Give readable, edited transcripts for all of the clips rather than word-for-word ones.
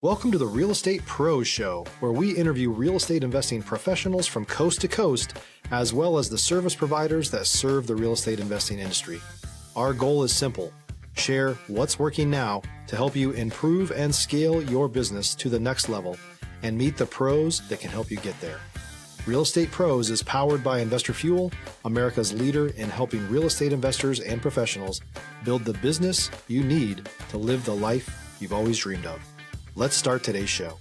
Welcome to the Real Estate Pros Show, where we interview real estate investing professionals from coast to coast, as well as the service providers that serve the real estate investing industry. Our goal is simple: share what's working now to help you improve and scale your business to the next level and meet the pros that can help you get there. Real Estate Pros is powered by Investor Fuel, America's leader in helping real estate investors and professionals build the business you need to live the life you've always dreamed of. Let's start today's show.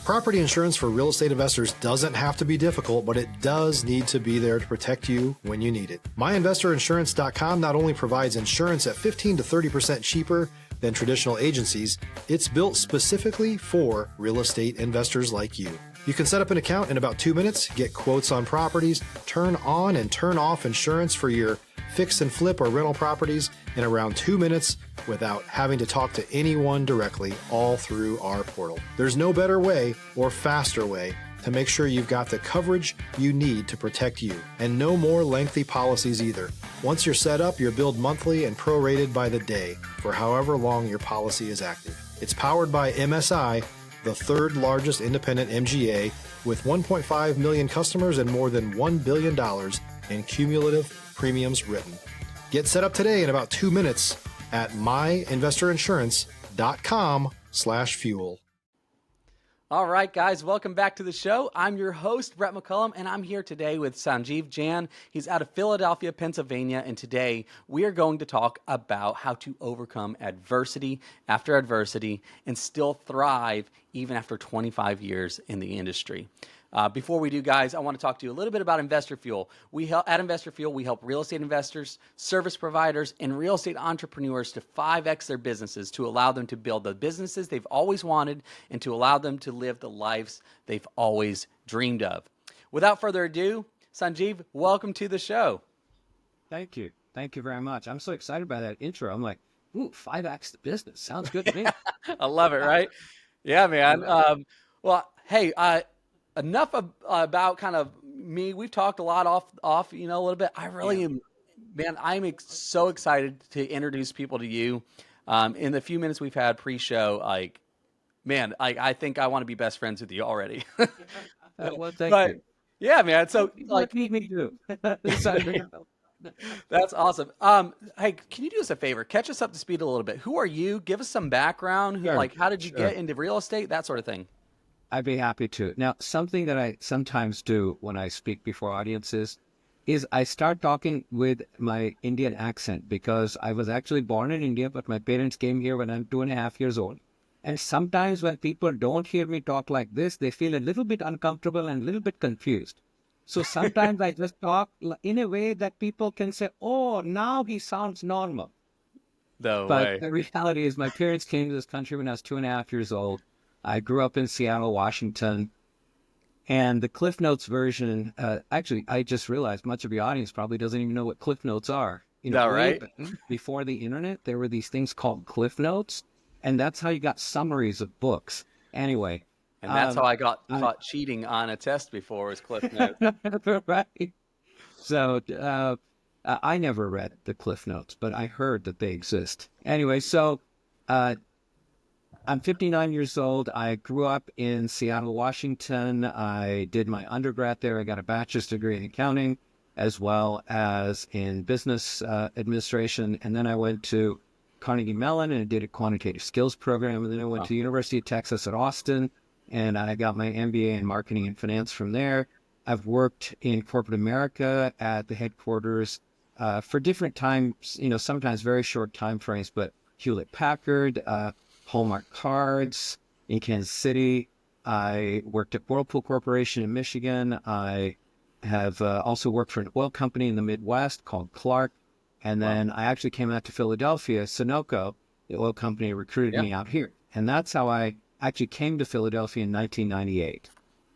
Property insurance for real estate investors doesn't have to be difficult, but it does need to be there to protect you when you need it. MyInvestorInsurance.com not only provides insurance at 15 to 30% cheaper than traditional agencies, it's built specifically for real estate investors like you. You can set up an account in about 2 minutes, get quotes on properties, turn on and turn off insurance for your fix and flip or rental properties in around 2 minutes without having to talk to anyone directly, all through our portal. There's no better way or faster way to make sure you've got the coverage you need to protect you, and no more lengthy policies either. Once you're set up, you're billed monthly and prorated by the day for however long your policy is active. It's powered by MSI, the third largest independent MGA, with 1.5 million customers and more than $1 billion in cumulative premiums written. Get set up today in about 2 minutes at myinvestorinsurance.com/fuel. All right, guys, welcome back to the show. I'm your host, Brett McCollum, and I'm here today with Sanjiv Jain. He's out of Philadelphia, Pennsylvania, and today we are going to talk about how to overcome adversity after adversity and still thrive even after 25 years in the industry. Before we do, guys, I want to talk to you a little bit about Investor Fuel. At Investor Fuel, we help real estate investors, service providers, and real estate entrepreneurs to 5X their businesses to allow them to build the businesses they've always wanted and to allow them to live the lives they've always dreamed of. Without further ado, Sanjiv, welcome to the show. Thank you. Thank you very much. I'm so excited by that intro. I'm like, ooh, 5X the business. Sounds good to me. I love it, right? Yeah, man. Well, hey, enough about kind of me. We've talked a lot off, a little bit. I really am, man. I'm so excited to introduce people to you. In the few minutes we've had pre-show, I think I want to be best friends with you already. Well, thank you. Yeah, man. So what me do? That's awesome. Hey, can you do us a favor? Catch us up to speed a little bit. Who are you? Give us some background. Sure, How did you get into real estate? That sort of thing. I'd be happy to. Now, something that I sometimes do when I speak before audiences is I start talking with my Indian accent, because I was actually born in India, but my parents came here when I'm 2.5 years old. And sometimes when people don't hear me talk like this, they feel a little bit uncomfortable and a little bit confused. So sometimes I just talk in a way that people can say, oh, now he sounds normal. No But way. the reality is my parents came to this country when I was 2.5 years old. I grew up in Seattle, Washington, and the Cliff Notes version, actually, I just realized much of your audience probably doesn't even know what Cliff Notes are. Right? Before the internet, there were these things called Cliff Notes, and that's how you got summaries of books. Anyway. And that's how I got caught cheating on a test before, was Cliff Notes. Right. So I never read the Cliff Notes, but I heard that they exist. Anyway, so I'm 59 years old. I grew up in Seattle, Washington. I did my undergrad there. I got a bachelor's degree in accounting as well as in business administration. And then I went to Carnegie Mellon and did a quantitative skills program. And then I went to University of Texas at Austin, and I got my MBA in marketing and finance from there. I've worked in corporate America at the headquarters for different times, sometimes very short time frames, but Hewlett Packard, Hallmark Cards in Kansas City. I worked at Whirlpool Corporation in Michigan. I have also worked for an oil company in the Midwest called Clark. And then I actually came out to Philadelphia. Sunoco, the oil company, recruited me out here. And that's how I actually came to Philadelphia in 1998.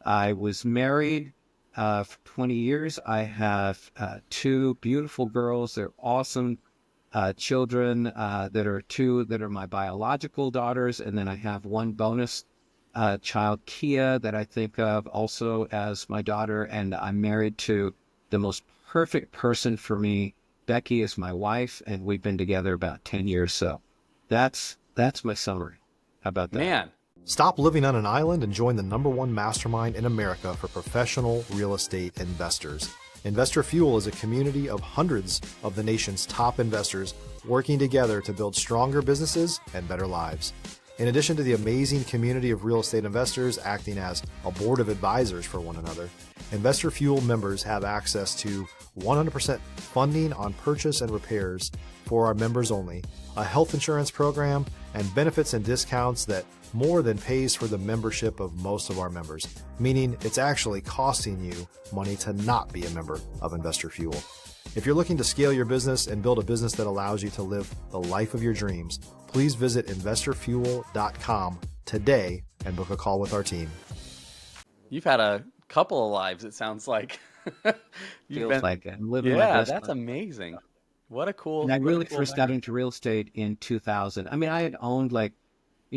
I was married for 20 years. I have 2 beautiful girls. They're awesome. Children that are my biological daughters, and then I have 1 bonus child, Kia, that I think of also as my daughter, and I'm married to the most perfect person for me. Becky is my wife, and we've been together about 10 years. So that's my summary. How about that? Man, Stop living on an island and join the #1 mastermind in America for professional real estate investors. Investor Fuel is a community of hundreds of the nation's top investors working together to build stronger businesses and better lives. In addition to the amazing community of real estate investors acting as a board of advisors for one another, Investor Fuel members have access to 100% funding on purchase and repairs for our members only, a health insurance program, and benefits and discounts that more than pays for the membership of most of our members, meaning it's actually costing you money to not be a member of Investor Fuel. If you're looking to scale your business and build a business that allows you to live the life of your dreams, please visit investorfuel.com today and book a call with our team. you've had a couple of lives, it sounds like. Feels like it. I'm living my Yeah, best that's life. amazing. What a cool. And I what a really cool first got background. into real estate in 2000. I mean, I had owned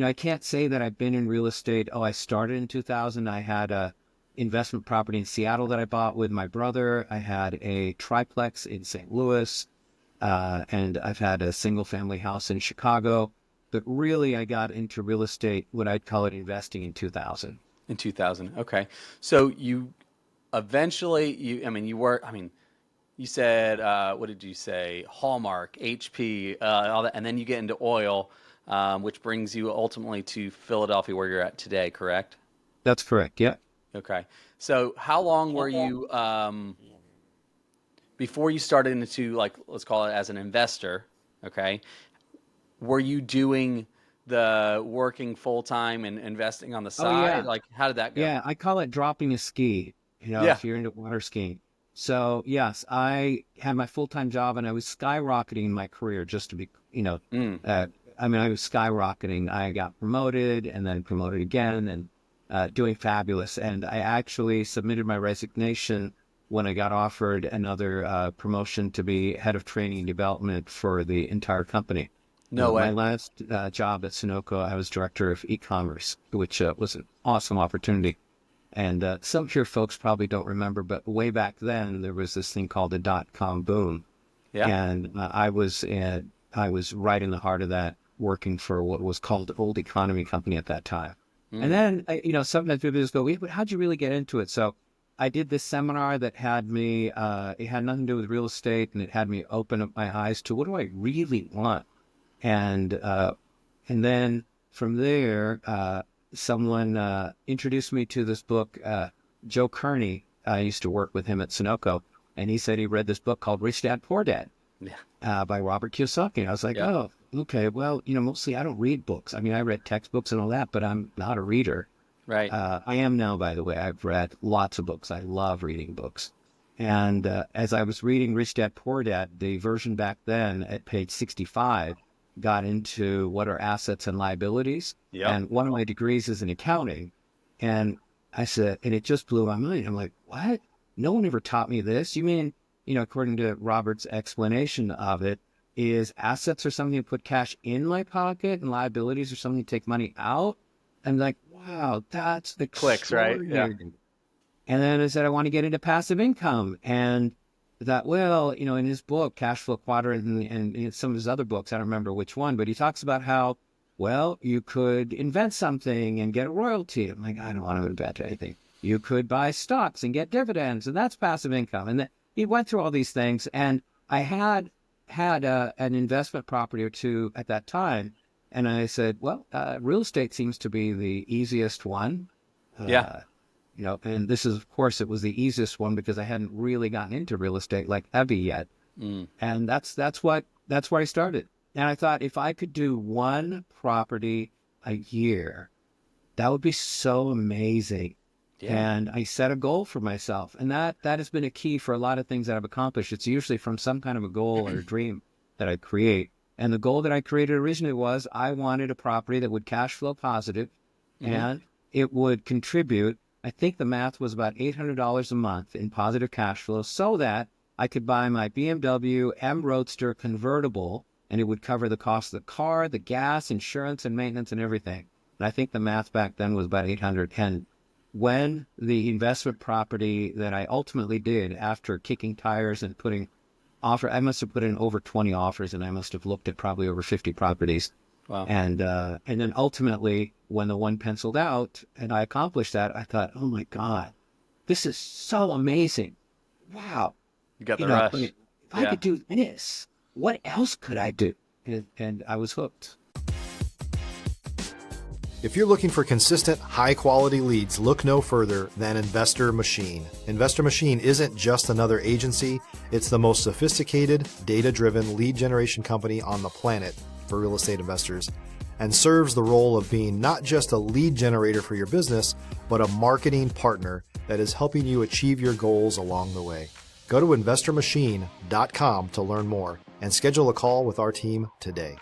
I can't say that I've been in real estate. Oh, I started in 2000. I had a investment property in Seattle that I bought with my brother. I had a triplex in St. Louis, and I've had a single family house in Chicago. But really, I got into real estate, what I'd call it, investing in 2000. In 2000. Okay. So you eventually, you said, what did you say? Hallmark, HP, all that. And then you get into oil, which brings you ultimately to Philadelphia, where you're at today, correct? That's correct. Yeah. Okay. So how long were you, before you started into, like, let's call it as an investor, okay? Were you doing the working full time and investing on the Oh, yeah. side? Like, how did that go? Yeah, I call it dropping a ski, Yeah. if you're into water skiing. So, yes, I had my full-time job and I was skyrocketing in my career just to be, Mm. I was skyrocketing. I got promoted and then promoted again and doing fabulous. And I actually submitted my resignation when I got offered another promotion to be head of training and development for the entire company. No My way. last job at Sunoco, I was director of e-commerce, which was an awesome opportunity. And some of your folks probably don't remember, but way back then there was this thing called the dot-com boom, Yeah. and I was right in the heart of that, working for what was called Old Economy Company at that time. And then sometimes people just go, "Wait, but how'd you really get into it?" So I did this seminar that had me. It had nothing to do with real estate, and it had me open up my eyes to what do I really want. And then from there, someone introduced me to this book. Joe Kearney, I used to work with him at Sunoco, and he said he read this book called Rich Dad Poor Dad Yeah. by Robert Kiyosaki. I was like, Yeah. oh, okay. Well, mostly I don't read books. I mean, I read textbooks and all that, but I'm not a reader. Right. I am now, by the way. I've read lots of books. I love reading books. And as I was reading Rich Dad Poor Dad, the version back then at page 65 got into what are assets and liabilities. Yep. And one of my degrees is in accounting. And I said, and it just blew my mind. I'm like, what? No one ever taught me this. You mean, according to Robert's explanation of it, is assets are something to put cash in my pocket and liabilities are something to take money out? I'm like, wow, that's Clicks, right? Yeah. extraordinary. And then I said, I want to get into passive income. And that, well, in his book, Cash Flow Quadrant, and in some of his other books, I don't remember which one, but he talks about how, well, you could invent something and get a royalty. I'm like, I don't want to invent anything. You could buy stocks and get dividends, and that's passive income. And he went through all these things. And I had an investment property or two at that time. And I said, well, real estate seems to be the easiest one. Yeah. And this is, of course, it was the easiest one because I hadn't really gotten into real estate like heavy yet. And that's where I started. And I thought if I could do one property a year, that would be so amazing. Yeah. And I set a goal for myself. And that has been a key for a lot of things that I've accomplished. It's usually from some kind of a goal or a dream that I create. And the goal that I created originally was I wanted a property that would cash flow positive and it would contribute. I think the math was about $800 a month in positive cash flow so that I could buy my BMW M Roadster convertible and it would cover the cost of the car, the gas, insurance, and maintenance and everything. And I think the math back then was about 800. And when the investment property that I ultimately did after kicking tires and I must have put in over 20 offers and I must have looked at probably over 50 properties. Wow. And then ultimately, when the one penciled out and I accomplished that, I thought, oh my God, this is so amazing. Wow. You got You the know, I rush. mean, if I Yeah. could do this, what else could I do? And I was hooked. If you're looking for consistent, high-quality leads, look no further than Investor Machine. Investor Machine isn't just another agency. It's the most sophisticated, data-driven lead generation company on the planet for real estate investors, and serves the role of being not just a lead generator for your business, but a marketing partner that is helping you achieve your goals along the way. Go to investormachine.com to learn more and schedule a call with our team today.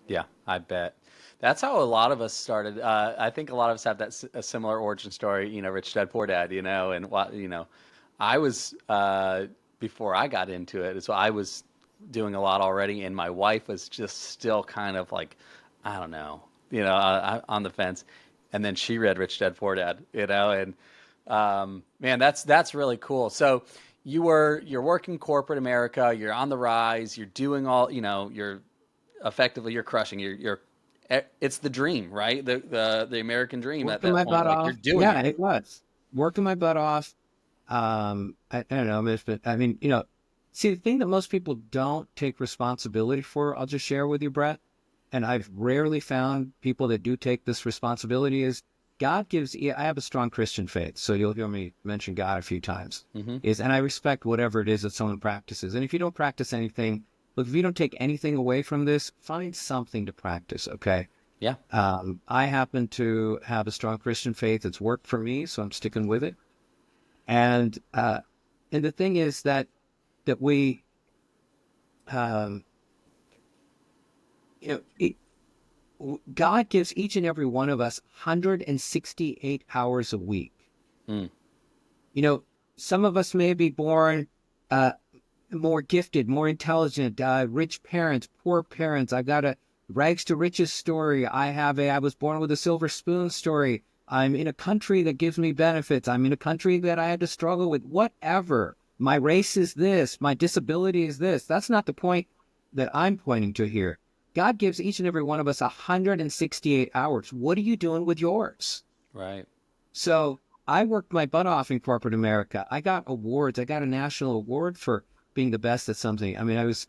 Yeah, I bet. That's how a lot of us started. I think a lot of us have a similar origin story, Rich Dad Poor Dad, and I was, before I got into it, so I was doing a lot already, and my wife was just still kind of like, I don't know, on the fence. And then she read Rich Dad Poor Dad, and man, that's really cool. So you're working corporate America, you're on the rise, you're doing all, you're effectively you're crushing. It's the dream, right? The American dream at Working that my point. butt Like you're off. doing Yeah, it. it was. Working my butt off. I don't know, but I mean, see, the thing that most people don't take responsibility for, I'll just share with you, Brett, and I've rarely found people that do take this responsibility, is God gives, I have a strong Christian faith, so you'll hear me mention God a few times, and I respect whatever it is that someone practices. And if you don't practice anything, look, if you don't take anything away from this, find something to practice, okay? Yeah. I happen to have a strong Christian faith. It's worked for me, so I'm sticking with it. And the thing is that we, God gives each and every one of us 168 hours a week. Mm. Some of us may be born more gifted, more intelligent, rich parents, poor parents. I've got a rags to riches story. I was born with a silver spoon story. I'm in a country that gives me benefits. I'm in a country that I had to struggle with. Whatever. My race is this. My disability is this. That's not the point that I'm pointing to here. God gives each and every one of us 168 hours. What are you doing with yours? Right. So I worked my butt off in corporate America. I got awards. I got a national award for being the best at something. I mean, I was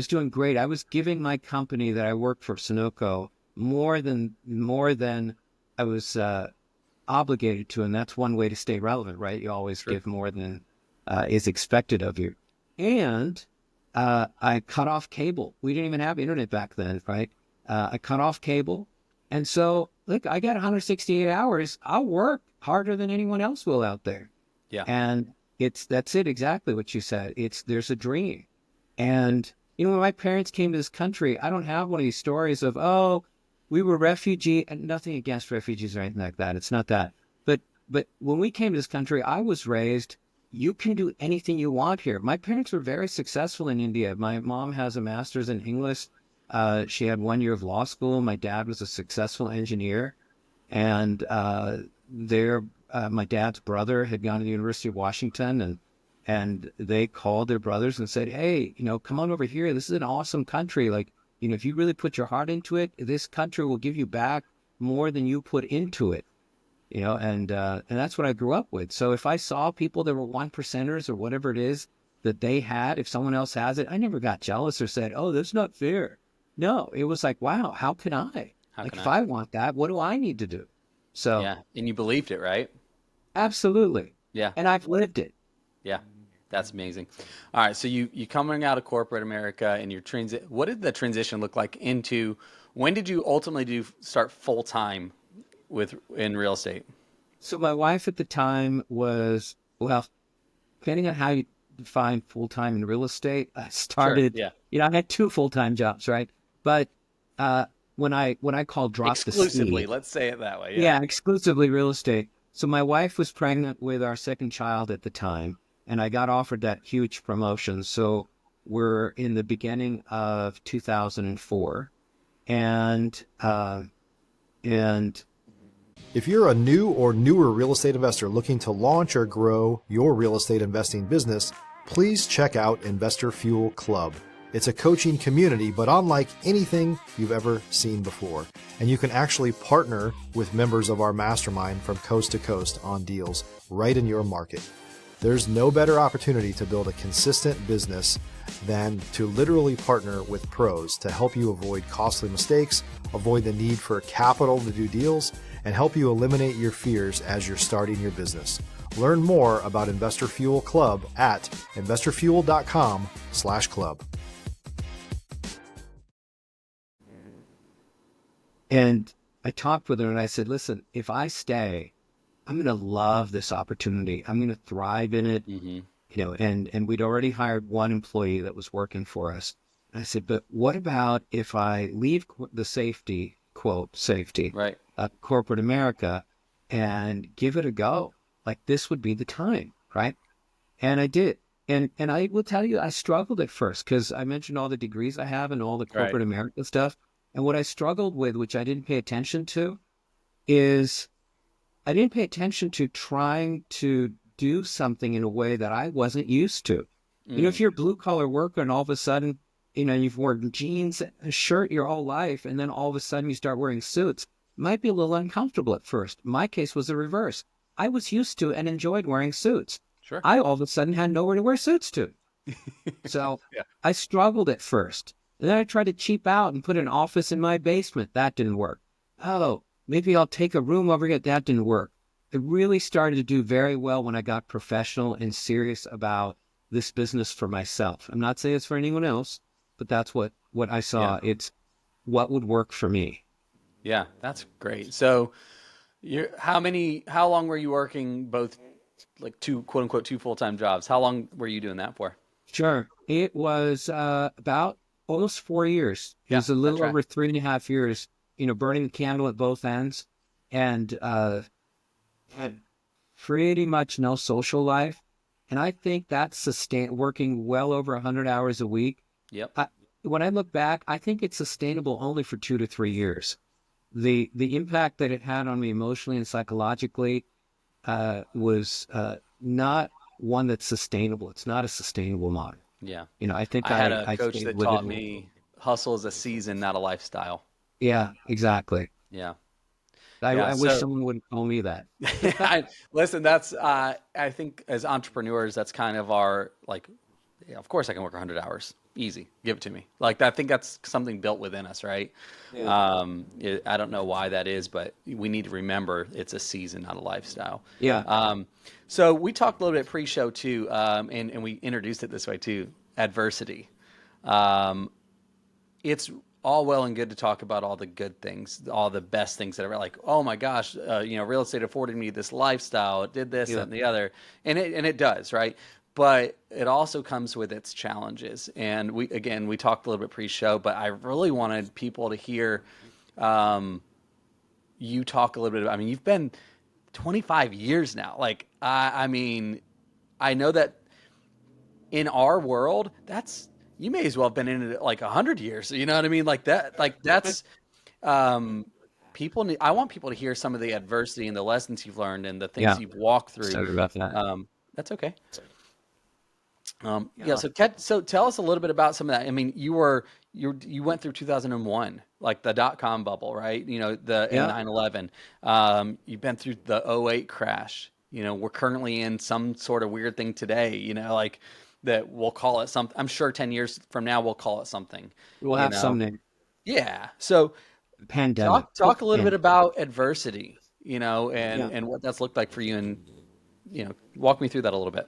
doing great. I was giving my company that I worked for, Sunoco, more than I was obligated to, and that's one way to stay relevant, right? You always Sure. give more than is expected of you. And I cut off cable. We didn't even have internet back then, right? I cut off cable. And so, look, I got 168 hours. I'll work harder than anyone else will out there. Yeah. And that's it, exactly what you said. There's a dream. And, when my parents came to this country, I don't have one of these stories of, oh, we were refugee, and nothing against refugees or anything like that. It's not that. But when we came to this country, I was raised, you can do anything you want here. My parents were very successful in India. My mom has a master's in English. She had 1 year of law school. My dad was a successful engineer. And my dad's brother had gone to the University of Washington, and they called their brothers and said, hey, come on over here. This is an awesome country. Like, if you really put your heart into it, this country will give you back more than you put into it. And that's what I grew up with. So if I saw people that were one percenters or whatever it is that they had, if someone else has it, I never got jealous or said, oh, that's not fair. No, it was like, wow, how can I? If I want that, what do I need to do? So Yeah. And you believed it, right? absolutely. Yeah. And I've lived it. Yeah. That's amazing. All right. So you coming out of corporate America and your what did the transition look like into, when did you ultimately start full time in real estate? So my wife at the time was, well, depending on how you define full-time in real estate, I started, Sure, yeah. I had 2 full-time jobs, right? But when I call drop the Exclusively, C, let's say it that way. yeah, exclusively real estate. So my wife was pregnant with our second child at the time, and I got offered that huge promotion. So we're in the beginning of 2004, and If you're a new or newer real estate investor looking to launch or grow your real estate investing business, please check out Investor Fuel Club. It's a coaching community, but unlike anything you've ever seen before. And you can actually partner with members of our mastermind from coast to coast on deals right in your market. There's no better opportunity to build a consistent business than to literally partner with pros to help you avoid costly mistakes, avoid the need for capital to do deals, and help you eliminate your fears as you're starting your business. Learn more about Investor Fuel Club at investorfuel.com/club. And I talked with her and I said, listen, if I stay, I'm going to love this opportunity. I'm going to thrive in it. And we'd already hired one employee that was working for us. And I said, but what about if I leave the safety, quote, safety, Right. corporate America and give it a go? Like this would be the time, right? And I did. And I will tell you, I struggled at first because I mentioned all the degrees I have and all the corporate America stuff. And what I struggled with, which I didn't pay attention to, is I didn't pay attention to trying to do something in a way that I wasn't used to. If you're a blue collar worker and all of a sudden, you've worn jeans, a shirt your whole life, and then all of a sudden you start wearing suits, it might be a little uncomfortable at first. My case was the reverse. I was used to and enjoyed wearing suits. Sure. I all of a sudden had nowhere to wear suits to. So I struggled at first. And then I tried to cheap out and put an office in my basement. That didn't work. Oh, maybe I'll take a room over here. That didn't work. It really started to do very well when I got professional and serious about this business for myself. I'm not saying it's for anyone else, but that's what I saw. Yeah. It's what would work for me. Yeah, that's great. So how long were you working both like two, quote unquote, two full-time jobs? How long were you doing that for? Sure. It was about almost 4 years. It Yeah, was a little that's right. over 3.5 years, burning the candle at both ends and had pretty much no social life. And I think that's working well over 100 hours a week. Yep. When I look back, I think it's sustainable only for 2 to 3 years. The impact that it had on me emotionally and psychologically was not one that's sustainable. It's not a sustainable model. Yeah. I think I had a I coach stayed that with it. taught me hustle is a season, not a lifestyle. Yeah, exactly. Yeah. I Yeah. wish So someone would call me that. listen, that's I think as entrepreneurs, that's kind of our like, yeah, of course I can work 100 hours. Easy. Give it to me. Like I think that's something built within us, right? Yeah. I don't know why that is, but we need to remember it's a season, not a lifestyle. Yeah. So we talked a little bit pre-show too, and we introduced it this way too, adversity. Um, it's all well and good to talk about all the good things, all the best things that are like, oh my gosh, real estate afforded me this lifestyle. It did this, Yeah. that, and the other, and it does, right? But it also comes with its challenges. And we talked a little bit pre-show, but I really wanted people to hear you talk a little bit about. I mean, you've been 25 years now. Like, I mean, I know that in our world, that's you may as well have been in it like 100 years. You know what I mean? Like that. Like that's um, people. I want people to hear some of the adversity and the lessons you've learned and the things Yeah. you've walked through. Sorry about that. That's okay. Yeah. So tell us a little bit about some of that. I mean, you went through 2001, like the dot-com bubble, right? And Yeah. 9/11. You've been through the '08 crash. We're currently in some sort of weird thing today, like that we'll call it something. I'm sure 10 years from now we'll call it something, We'll you have know? some name. Yeah. So Pandemic. talk a little bit And about adversity, yeah. and what that's looked like for you and, walk me through that a little bit.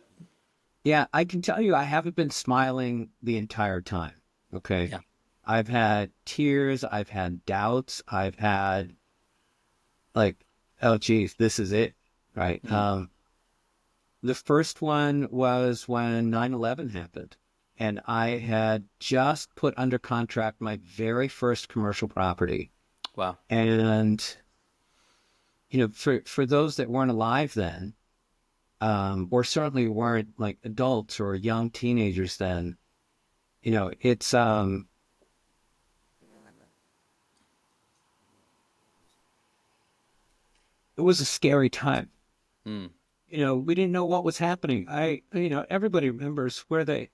Yeah, I can tell you I haven't been smiling the entire time. Okay. Yeah. I've had tears, I've had doubts, I've had like, oh geez, this is it. Right. The first one was when 9/11 happened. And I had just put under contract my very first commercial property. Wow. And, for those that weren't alive then, or certainly weren't like adults or young teenagers then, it's it was a scary time. Mm. we didn't know what was happening. Everybody remembers where they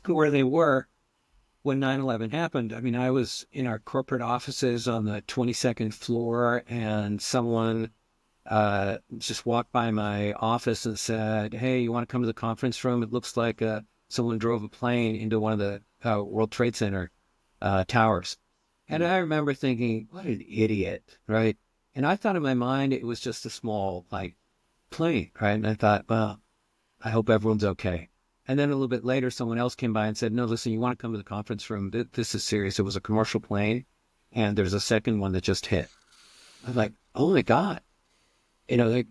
were when 9/11 happened. I mean, I was in our corporate offices on the 22nd floor, and someone just walked by my office and said, "Hey, you want to come to the conference room? It looks like someone drove a plane into one of the World Trade Center towers." And I remember thinking, what an idiot, right? And I thought in my mind it was just a small, like, plane, right? And I thought, well, I hope everyone's okay. And then a little bit later, someone else came by and said, no, listen, you want to come to the conference room? This is serious. It was a commercial plane, and there's a second one that just hit. I was like, oh my God. Like,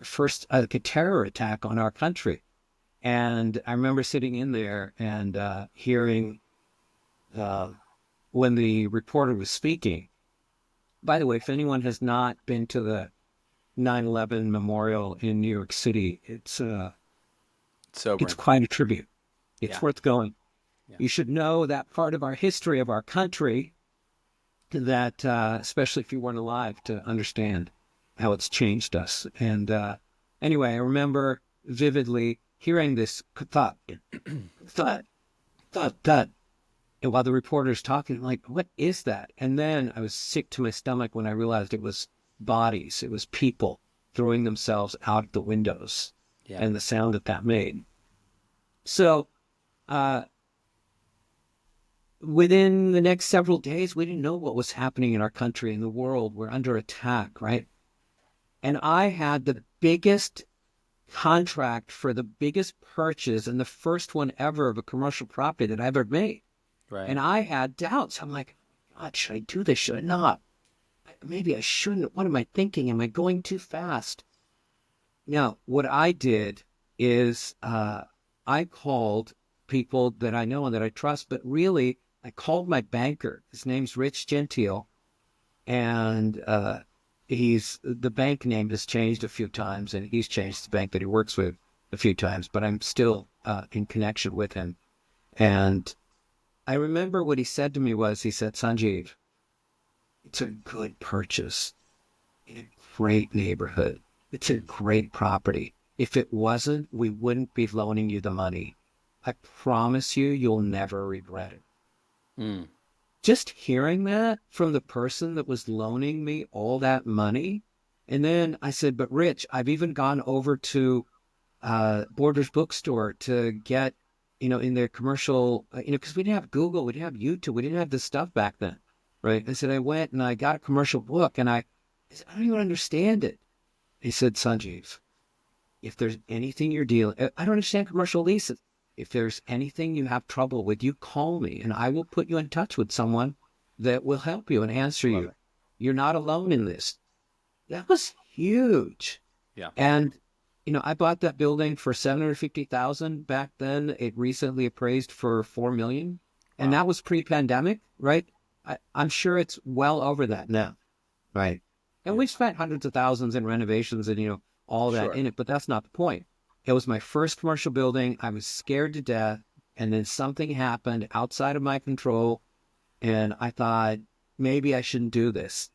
first, like a terror attack on our country. And I remember sitting in there and hearing when the reporter was speaking. By the way, if anyone has not been to the 9/11 memorial in New York City, it's Sobering. quite a tribute. It's Yeah. worth going. Yeah. You should know that part of our history of our country, that especially if you weren't alive, to understand how it's changed us. And anyway, I remember vividly hearing this thud, thud, thud, thud. And while the reporter's talking, I'm like, what is that? And then I was sick to my stomach when I realized it was bodies. It was people throwing themselves out the windows, Yeah. and the sound that made. So within the next several days, we didn't know what was happening in our country and the world. We're under attack, right? And I had the biggest contract for the biggest purchase and the first one ever of a commercial property that I ever made. Right. And I had doubts. I'm like, God, should I do this? Should I not? Maybe I shouldn't. What am I thinking? Am I going too fast? Now, what I did is I called people that I know and that I trust, but really I called my banker. His name's Rich Gentile, and the bank name has changed a few times, and he's changed the bank that he works with a few times, but I'm still in connection with him. And I remember what he said to me was, he said, Sanjiv, it's a good purchase in a great neighborhood. It's a great property. If it wasn't, we wouldn't be loaning you the money. I promise you, you'll never regret it. Mm. Just hearing that from the person that was loaning me all that money. And then I said, but Rich, I've even gone over to Borders Bookstore to get, in their commercial, because we didn't have Google, we didn't have YouTube, we didn't have this stuff back then, right? I said, I went and I got a commercial book, and I said, I don't even understand it. He said, Sanjiv, if there's anything you're dealing, I don't understand commercial leases. If there's anything you have trouble with, you call me and I will put you in touch with someone that will help you and answer you. You're not alone in this. That was huge. Yeah. And, I bought that building for $750,000 back then. It recently appraised for $4 million. And that was pre-pandemic, right? I'm sure it's well over that now, right? And we've spent hundreds of thousands in renovations and, all that in it, but that's not the point. It was my first commercial building. I was scared to death. And then something happened outside of my control. And I thought, maybe I shouldn't do this.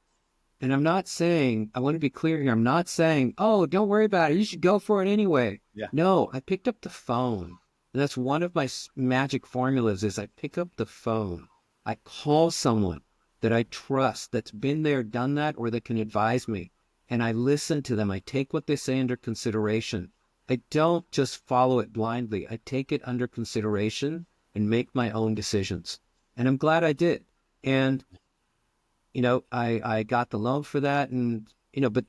And I'm not saying, I want to be clear here, I'm not saying, oh, don't worry about it, you should go for it anyway. Yeah. No, I picked up the phone. And that's one of my magic formulas is I pick up the phone. I call someone that I trust, that's been there, done that, or that can advise me. And I listen to them. I take what they say under consideration. I don't just follow it blindly. I take it under consideration and make my own decisions. And I'm glad I did. And I got the loan for that, and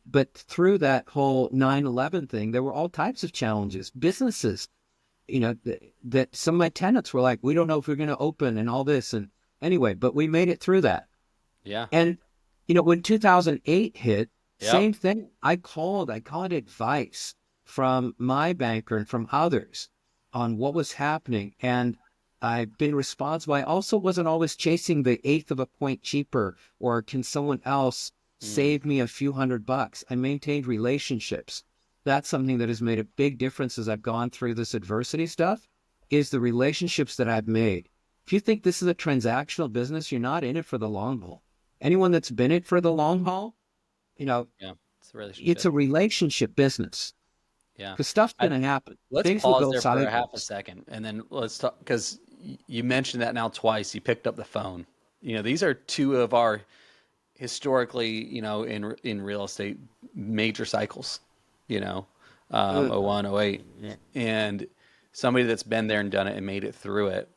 but through that whole 9/11 thing, there were all types of challenges. Businesses, that some of my tenants were like, we don't know if we're going to open and all this, and anyway, but we made it through that. Yeah. And when 2008 hit, same thing. I got advice from my banker and from others on what was happening, and I've been responsible. I also wasn't always chasing the eighth of a point cheaper, or can someone else save me a few $100? I maintained relationships. That's something that has made a big difference as I've gone through this adversity stuff, is the relationships that I've made. If you think this is a transactional business, you're not in it for the long haul. Anyone that's been in it for the long haul, Yeah. It's a It's relationship. a relationship business Yeah. because stuff's I, going to happen. let's Things will pause go there for a half a sideways. second and then let's talk because you mentioned that now twice. You picked up the phone. These are two of our historically, in real estate major cycles, you know, Uh, 01, 08. yeah. And somebody that's been there and done it and made it through it.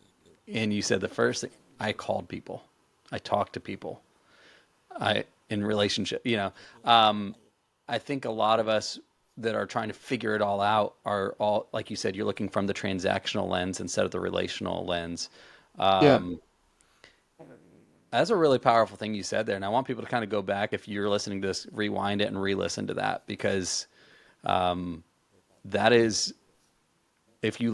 And you said the first thing, I called people. I talked to people. In relationship, I think a lot of us that are trying to figure it all out are all, like you said, you're looking from the transactional lens instead of the relational lens. Yeah. Um, that's a really powerful thing you said there. And I want people to kind of go back, if you're listening to this, rewind it and re-listen to that, because that is, if you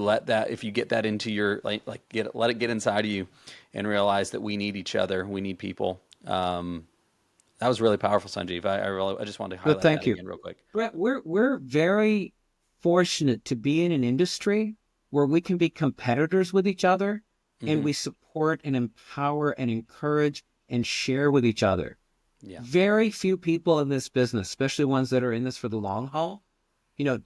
get that into your, let it get inside of you and realize that we need each other. We need people. That was really powerful, Sanjeev. I just wanted to Well, highlight that thank you. again real quick. Brett, we're very fortunate to be in an industry where we can be competitors with each other and Hmm. we support and empower and encourage and share with each other. Yeah. Very few people in this business, especially ones that are in this for the long haul,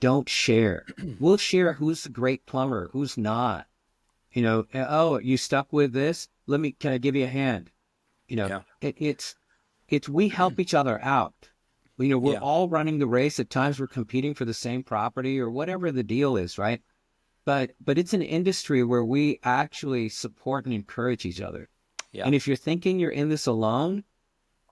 don't share. We'll share who's the great plumber, who's not. Oh, you stuck with this? Can I give you a hand? Yeah. It's we help each other out. We're Yeah. all running the race. At times we're competing for the same property or whatever the deal is, right? But it's an industry where we actually support and encourage each other. Yeah. And if you're thinking you're in this alone,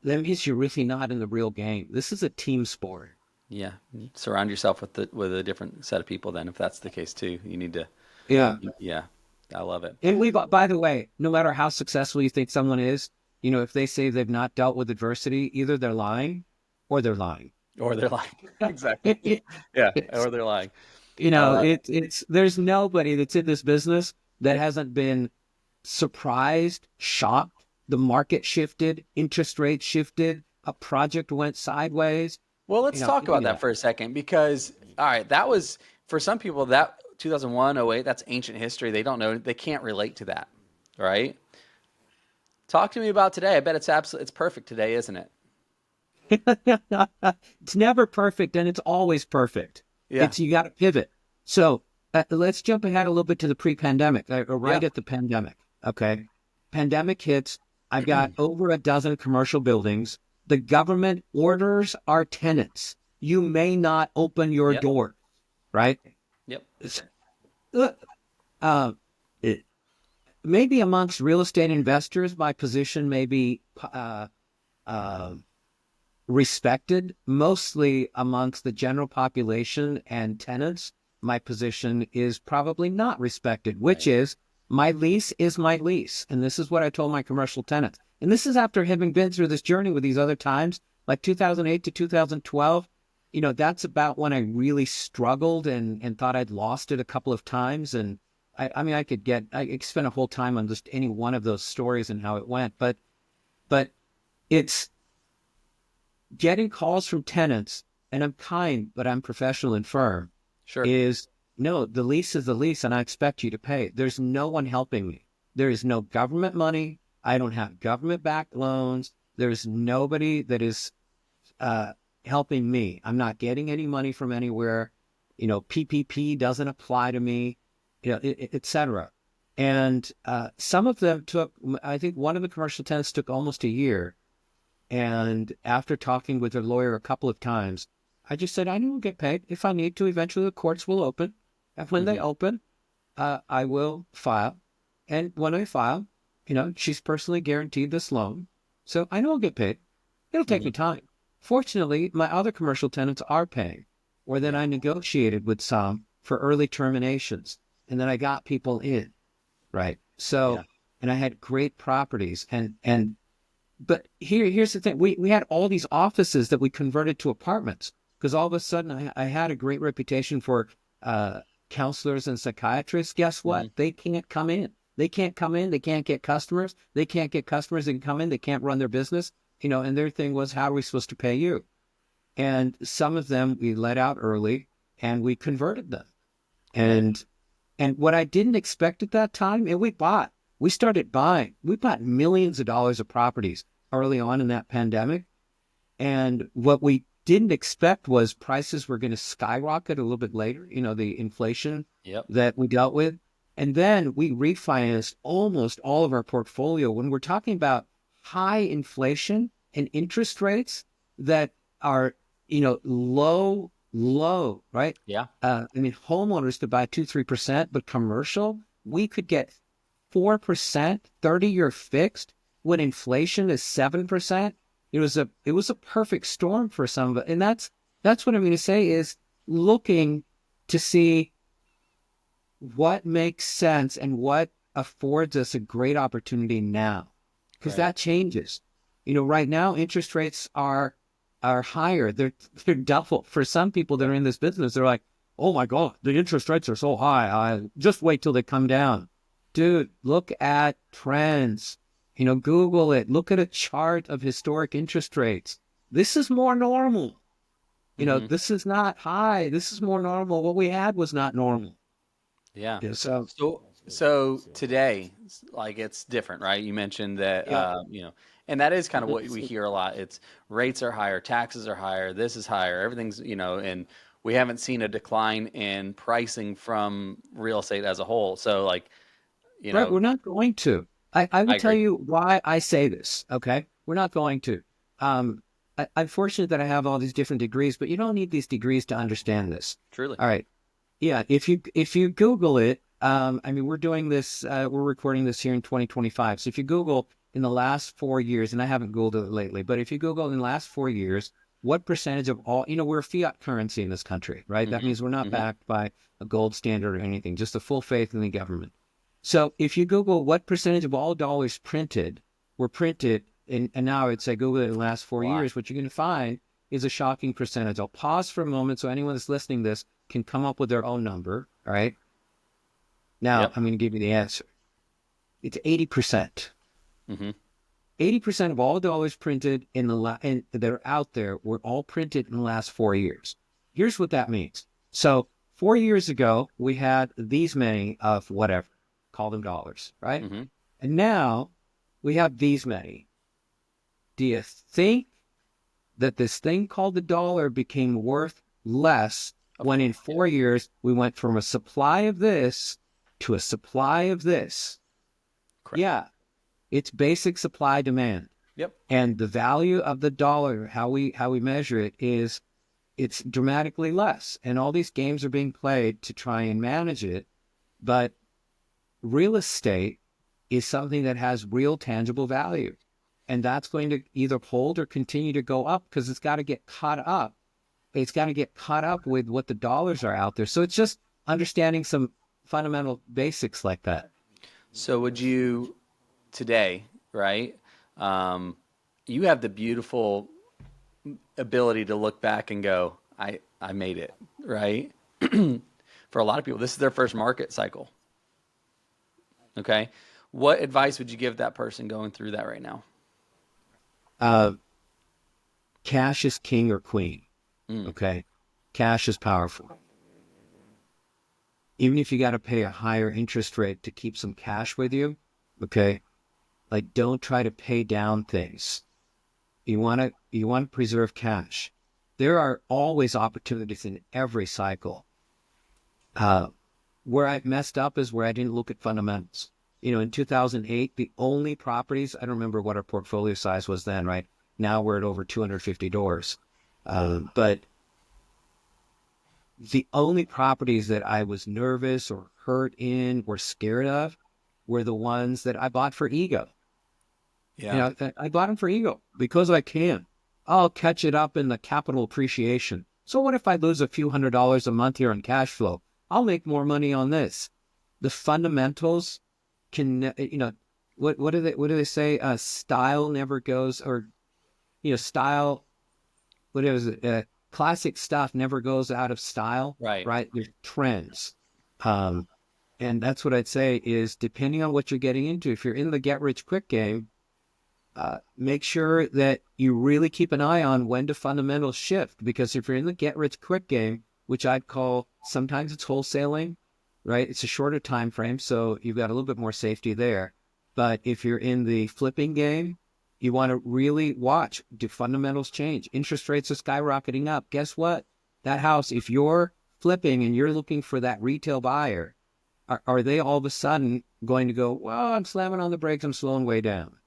that means you're really not in the real game. This is a team sport. Yeah. Surround yourself with a different set of people then, if that's the case too. You need to, Yeah. yeah. I love it. And by the way, no matter how successful you think someone is, if they say they've not dealt with adversity, either they're lying or they're lying. Or they're lying. Exactly. It, Yeah. it's, Or they're lying. Uh, there's nobody that's in this business that hasn't been surprised, shocked. The market shifted, interest rates shifted, a project went sideways. well, let's talk about Yeah. that for a second because, all right, that was, for some people, that 2001, 08, that's ancient history. They don't know, they can't relate to that, right? Talk to me about today. I bet it's perfect today, isn't it? It's never perfect and it's always perfect. Yeah. You got to pivot. So let's jump ahead a little bit to the pre-pandemic, Yeah. right at the pandemic. Okay. Pandemic hits. I've got over a dozen commercial buildings. The government orders our tenants. You may not open your Yep. door, right? Yep. Uh, it, maybe amongst real estate investors, my position may be uh, respected. Mostly amongst the general population and tenants, my position is probably not respected, which Right. is my lease is my lease. And this is what I told my commercial tenants. And this is after having been through this journey with these other times, like 2008 to 2012. That's about when I really struggled and thought I'd lost it a couple of times. And I mean, I could spend a whole time on just any one of those stories and how it went. But it's getting calls from tenants, and I'm kind, but I'm professional and firm, Sure. is no, the lease is the lease and I expect you to pay. There's no one helping me. There is no government money. I don't have government-backed loans. There's nobody that is helping me. I'm not getting any money from anywhere. PPP doesn't apply to me, et cetera. And some of them I think one of the commercial tenants took almost a year. And after talking with their lawyer a couple of times, I just said, I will get paid. If I need to, eventually the courts will open. And when they Hmm. open, I will file. And when I file, she's personally guaranteed this loan. So I know I'll get paid. It'll take Hmm. me time. Fortunately, my other commercial tenants are paying. Or then Yeah. I negotiated with some for early terminations. And then I got people in, right? So, Yeah. and I had great properties. But here's the thing. We had all these offices that we converted to apartments because all of a sudden I had a great reputation for counselors and psychiatrists. Guess Hmm. what? They can't come in. They can't come in. They can't get customers. They can't get customers that can come in. They can't run their business. And their thing was, how are we supposed to pay you? And some of them we let out early and we converted them. Right. And what I didn't expect at that time, and we started buying. We bought millions of dollars of properties early on in that pandemic. And what we didn't expect was prices were going to skyrocket a little bit later, the inflation Yep. that we dealt with. And then we refinanced almost all of our portfolio. When we're talking about high inflation and interest rates that are, low, right? Yeah. Homeowners could buy 2-3%, but commercial, we could get 4%, 30-year fixed when inflation is 7%. It was a perfect storm for some of it. And that's what I'm going to say is looking to see what makes sense and what affords us a great opportunity now, because Right. that changes. Right now interest rates are higher. They're double for some people that Yep. are in this business. They're like, oh my God, the interest rates are so high. I just wait till they come down. Dude, look at trends. Google it. Look at a chart of historic interest rates. This is more normal. Hmm. This is not high. This is more normal. What we had was not normal. Yeah. Yeah, so So today, like it's different, right? You mentioned that, yeah. and that is kind of what we hear a lot. It's rates are higher, taxes are higher, this is higher, everything's, and we haven't seen a decline in pricing from real estate as a whole. So like, you Right, know, we're not going to. I I will tell agree. you why I say this, okay? We're not going to. I'm fortunate that I have all these different degrees, but you don't need these degrees to understand this. Truly. All right. Yeah, if you Google it, we're doing this, we're recording this here in 2025. So if you Google in the last 4 years, and I haven't Googled it lately, but if you Google in the last 4 years, what percentage of all, we're a fiat currency in this country, right? That Hmm. means we're not Hmm. backed by a gold standard or anything, just a full faith in the government. So if you Google what percentage of all dollars printed were printed, and now I'd say Google it in the last four Wow. years, what you're going to find is a shocking percentage. I'll pause for a moment so anyone that's listening to this can come up with their own number. All right. Now Yep. I'm going to give you the answer. It's 80%. Hmm. 80% of all dollars printed and that are out there were all printed in the last 4 years. Here's what that means. So 4 years ago, we had these many of whatever, call them dollars, right? Hmm. And now we have these many. Do you think that this thing called the dollar became worth less Of when course. in 4 years we went from a supply of this to a supply of this? Correct. Yeah, it's basic supply demand. Yep. And the value of the dollar, how we measure it, is it's dramatically less. And all these games are being played to try and manage it. But real estate is something that has real tangible value. And that's going to either hold or continue to go up because it's got to get caught up. It's got to get caught up with what the dollars are out there. So it's just understanding some fundamental basics like that. So would you today, right? Um, you have the beautiful ability to look back and go, I made it, right? For a lot of people, this is their first market cycle. Okay. What advice would you give that person going through that right now? Uh, Cash is king or queen. Mm, Okay. Cash is powerful. Even if you got to pay a higher interest rate to keep some cash with you, okay, like don't try to pay down things. You want to preserve cash. There are always opportunities in every cycle. Uh, where I messed up is where I didn't look at fundamentals. In 2008, the only properties, I don't remember what our portfolio size was then, right? Now we're at over 250 doors. But the only properties that I was nervous or hurt in or scared of were the ones that I bought for ego. yeah. I bought them for ego because I can. I'll catch it up in the capital appreciation. So what if I lose a few $100s a month here on cash flow? I'll make more money on this. The fundamentals can, what do they say? Style never goes, or style. What is it? Classic stuff never goes out of style, Right. right? There's trends. Um, and that's what I'd say is depending on what you're getting into, if you're in the get rich quick game, make sure that you really keep an eye on when do fundamentals shift. Because if you're in the get rich quick game, which I'd call sometimes it's wholesaling, right? It's a shorter time frame, so you've got a little bit more safety there. But if you're in the flipping game, You want to really watch. Do fundamentals change? Interest rates are skyrocketing up. Guess what? That house, if you're flipping and you're looking for that retail buyer, are they all of a sudden going to go, well, I'm slamming on the brakes, I'm slowing way down.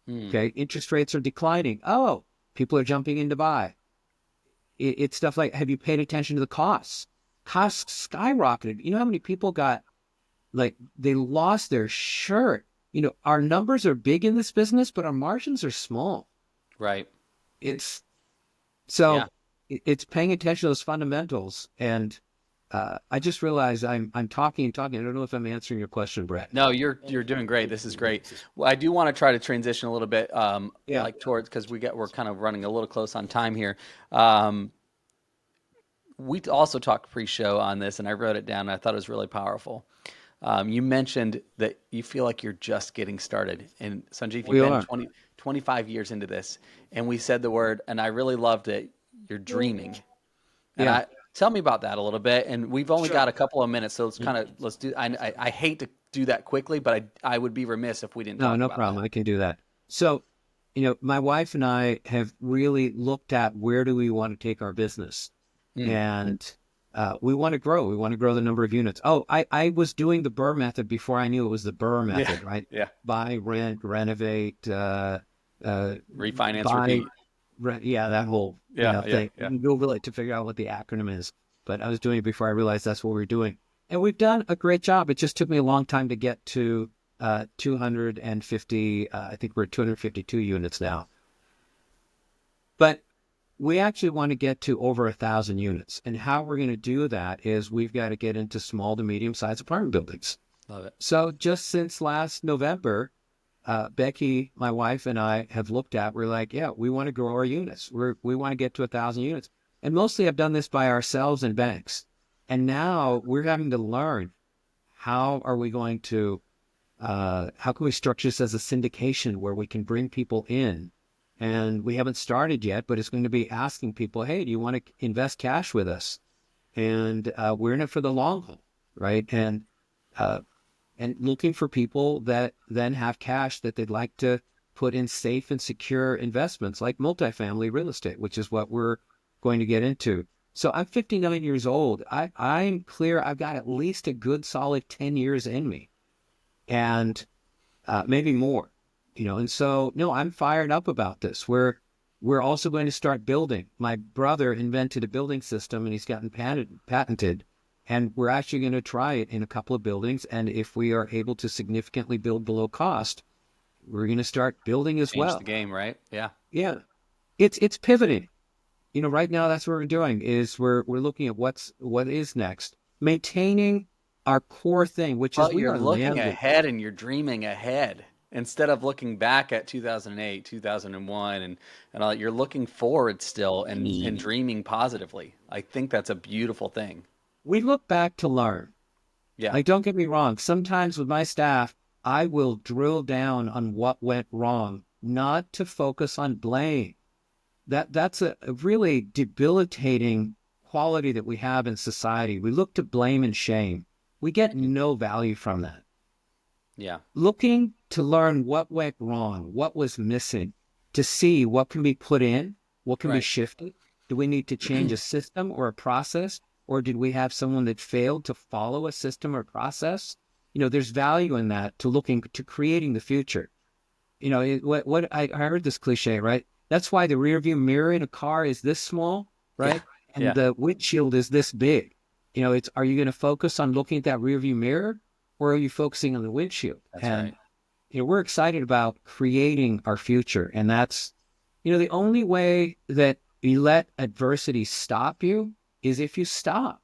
Okay, interest rates are declining. Oh, people are jumping in to buy. It's stuff like, have you paid attention to the costs? Costs skyrocketed. You know how many people got, like, they lost their shirt? You know, our numbers are big in this business, but our margins are small. Right. It's Yeah. so it's paying attention to those fundamentals. And I just realized I'm talking and talking. I don't know if I'm answering your question, Brett. No, you're doing great. This is great. Well, I do want to try to transition a little bit, Yeah. like towards, because we're kind of running a little close on time here. Um, we also talked pre-show on this, and I wrote it down. And I thought it was really powerful. You mentioned that you feel like you're just getting started, and Sanjeev, We you've been are. 25 years into this, and we said the word, and I really loved it. You're dreaming. And Yeah. tell me about that a little bit. And we've only got a couple of minutes, so let's do. I hate to do that quickly, but I would be remiss if we didn't No, talk no about problem. that. I can do that. So, you know, my wife and I have really looked at where do we want to take our business, and we want to grow. We want to grow the number of units. Oh, I was doing the Burr method before I knew it was the Burr method, right? Yeah. Buy, rent, renovate, Refinance, buy, repeat. yeah, that whole Yeah, yeah, thing. yeah. You can Google it to figure out what the acronym is. But I was doing it before I realized that's what we were doing, and we've done a great job. It just took me a long time to get to 250. I think we're at 252 units now. But we actually want to get to over 1,000 units. And how we're going to do that is we've got to get into small to medium-sized apartment buildings. Love it. So just since last November, Becky, my wife, and I have looked at, we're like, yeah, we want to grow our units. We want to get to 1,000 units. And mostly I've done this by ourselves and banks. And now we're having to learn, how are we going to, how can we structure this as a syndication where we can bring people in? And we haven't started yet, but it's going to be asking people, hey, do you want to invest cash with us? And we're in it for the long haul, right? And looking for people that then have cash that they'd like to put in safe and secure investments like multifamily real estate, which is what we're going to get into. So I'm 59 years old. I'm clear I've got at least a good solid 10 years in me, and maybe more. And so, no, I'm fired up about this. We're also going to start building. My brother invented a building system, and he's gotten patented, and we're actually going to try it in a couple of buildings. And if we are able to significantly build below cost, we're going to start building as Change well. the game, right? Yeah. Yeah, it's pivoting. Right now that's what we're doing is we're looking at what is next, maintaining our core thing, which is Well, we you're are looking landed. ahead and you're dreaming ahead instead of looking back at 2008, 2001, and all that. You're looking forward still and dreaming positively. I think that's a beautiful thing. We look back to learn. Yeah. Like, don't get me wrong. Sometimes with my staff, I will drill down on what went wrong, not to focus on blame. That's a really debilitating quality that we have in society. We look to blame and shame. We get no value from that. Yeah. Looking to learn what went wrong, what was missing, to see what can be put in, what can be Right. shifted. Do we need to change a system or a process? Or did we have someone that failed to follow a system or process? There's value in that, to looking to creating the future. What I heard this cliche, right? That's why the rear view mirror in a car is this small, right? And Yeah. the windshield is this big. Are you going to focus on looking at that rear view mirror, or are you focusing on the windshield? That's And right. we're excited about creating our future. And that's, the only way that you let adversity stop you is if you stop.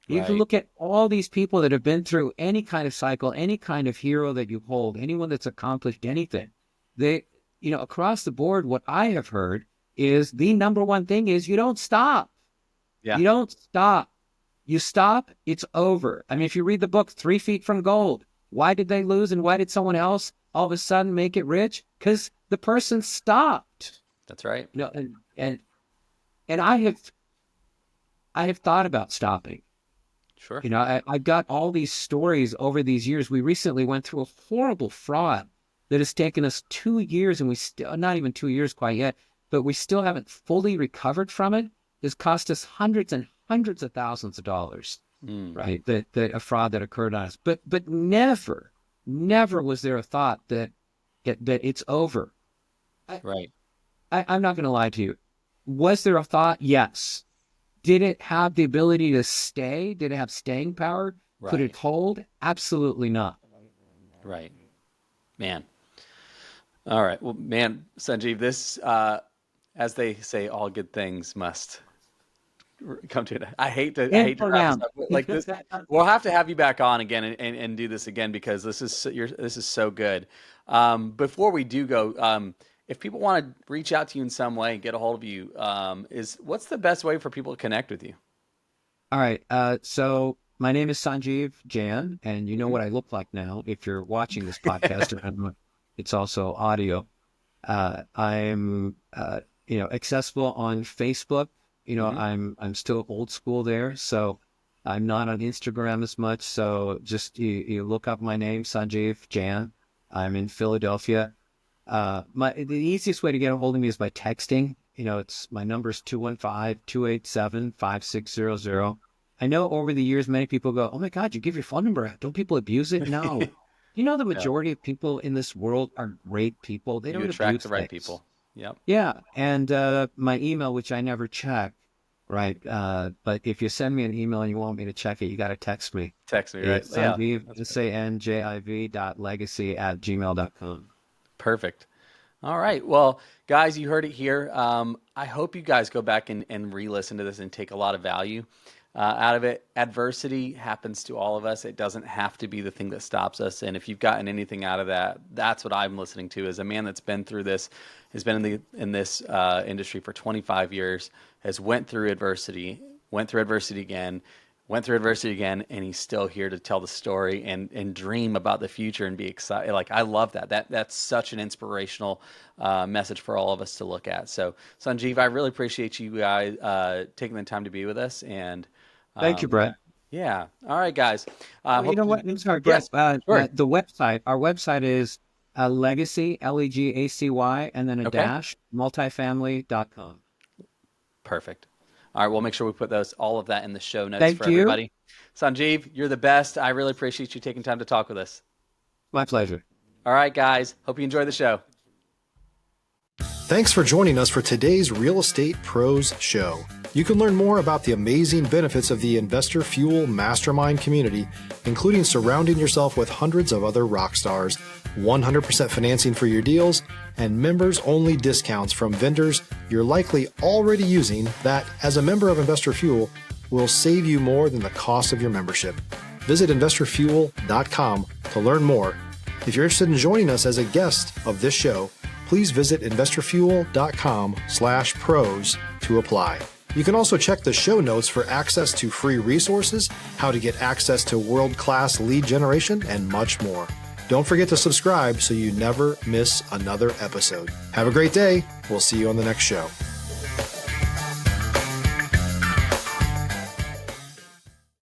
You can Right. look at all these people that have been through any kind of cycle, any kind of hero that you hold, anyone that's accomplished anything. They, across the board, what I have heard is the number one thing is you don't stop. Yeah. You don't stop. You stop, it's over. I mean, if you read the book, 3 Feet from Gold, why did they lose and why did someone else all of a sudden make it rich? Because the person stopped. That's right. And I have thought about stopping. Sure. I've got all these stories over these years. We recently went through a horrible fraud that has taken us 2 years, and we still, not even 2 years quite yet, but we still haven't fully recovered from it, has cost us hundreds and hundreds of thousands of dollars, right? That a fraud that occurred on us. But never was there a thought that it's over. Right. I'm not going to lie to you. Was there a thought? Yes. Did it have the ability to stay? Did it have staying power? Right. Could it hold? Absolutely not. Right. Man. All right. Well, man, Sanjiv, this, as they say, all good things must come to it. I hate to wrap this up, but like this. We'll have to have you back on again and do this again, because this is so good. Before we do go, if people want to reach out to you in some way, get a hold of you, what's the best way for people to connect with you? All right. So my name is Sanjiv Jain, and you know what I look like now if you're watching this podcast. It's also audio. I'm accessible on Facebook. I'm still old school there, so I'm not on Instagram as much. So just you look up my name, Sanjiv Jain. I'm in Philadelphia. The easiest way to get a hold of me is by texting. It's my number is 215-287-5600. I know over the years, many people go, "Oh my God, you give your phone number out. Don't people abuse it?" No. The majority of people in this world are great people. They don't attract abuse the right things. people. Yep. Yeah. And my email, which I never check, right? But if you send me an email and you want me to check it, you got to text me. Text me, right? It's Sanjiv, sanjiv.legacy@gmail.com. Perfect. All right. Well, guys, you heard it here. I hope you guys go back and re-listen to this and take a lot of value out of it. Adversity happens to all of us. It doesn't have to be the thing that stops us. And if you've gotten anything out of that, that's what I'm listening to. As a man that's been through this, has been in this industry for 25 years, has went through adversity again, and he's still here to tell the story and dream about the future and be excited. Like, I love that. That's such an inspirational message for all of us to look at. So, Sanjiv, I really appreciate you guys taking the time to be with us. And Thank you, Brett. Yeah. All right, guys. You know what? I'm sorry, Brett. Yes, sure. The website, our website is Legacy, Legacy, and then a dash, multifamily.com. Perfect. All right, we'll make sure we put all of that in the show notes Thank for you. everybody. Sanjiv, you're the best. I really appreciate you taking time to talk with us. My pleasure. All right, guys. Hope you enjoy the show. Thanks for joining us for today's Real Estate Pros Show. You can learn more about the amazing benefits of the Investor Fuel Mastermind community, including surrounding yourself with hundreds of other rock stars, 100% financing for your deals, and members-only discounts from vendors you're likely already using that, as a member of Investor Fuel, will save you more than the cost of your membership. Visit investorfuel.com to learn more. If you're interested in joining us as a guest of this show, please visit investorfuel.com/pros to apply. You can also check the show notes for access to free resources, how to get access to world-class lead generation, and much more. Don't forget to subscribe so you never miss another episode. Have a great day. We'll see you on the next show.